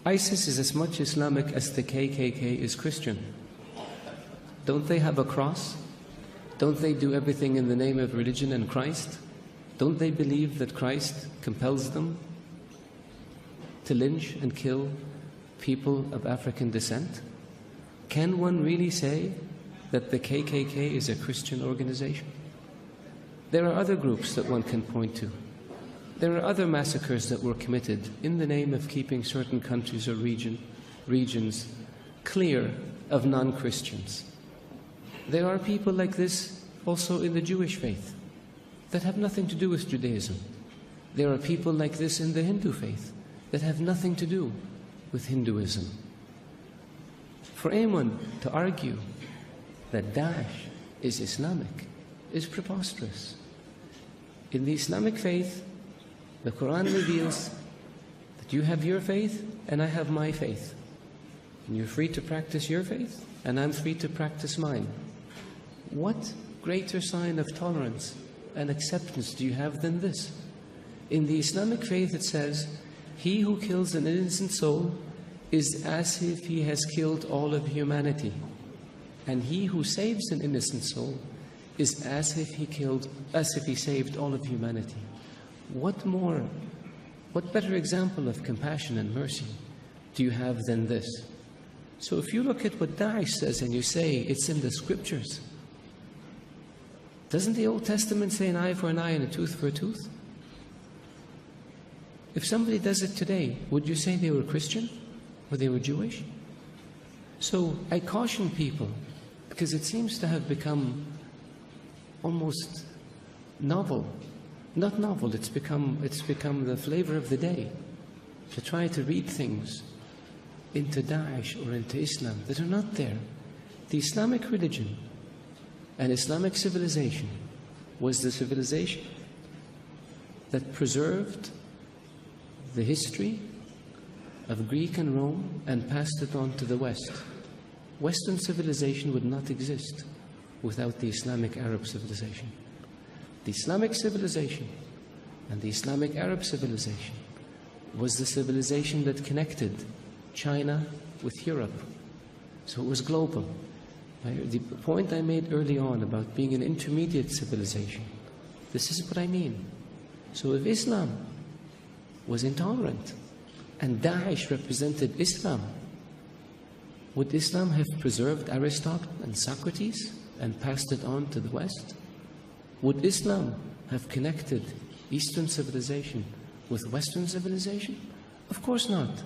ISIS is as much Islamic as the KKK is Christian. Don't they have a cross? Don't they do everything in the name of religion and Christ? Don't they believe that Christ compels them to lynch and kill people of African descent? Can one really say that the KKK is a Christian organization? There are other groups that one can point to. There are other massacres that were committed in the name of keeping certain countries or regions clear of non-Christians. There are people like this also in the Jewish faith that have nothing to do with Judaism. There are people like this in the Hindu faith that have nothing to do with Hinduism. For anyone to argue that Daesh is Islamic is preposterous. In the Islamic faith, the Quran reveals that you have your faith and I have my faith. And you're free to practice your faith and I'm free to practice mine. What greater sign of tolerance and acceptance do you have than this? In the Islamic faith it says, he who kills an innocent soul is as if he has killed all of humanity. And he who saves an innocent soul is as if he saved all of humanity. What better example of compassion and mercy do you have than this? So if you look at what Daesh says and you say it's in the scriptures, doesn't the Old Testament say an eye for an eye and a tooth for a tooth? If somebody does it today, would you say they were Christian or they were Jewish? So I caution people, because it seems to have become almost novel. Not novel, it's become the flavor of the day to try to read things into Daesh or into Islam that are not there. The Islamic religion and Islamic civilization was the civilization that preserved the history of Greek and Rome and passed it on to the West. Western civilization would not exist without the Islamic Arab civilization. The Islamic civilization and the Islamic Arab civilization was the civilization that connected China with Europe. So it was global. The point I made early on about being an intermediate civilization, this is what I mean. So if Islam was intolerant and Daesh represented Islam, would Islam have preserved Aristotle and Socrates and passed it on to the West? Would Islam have connected Eastern civilization with Western civilization? Of course not.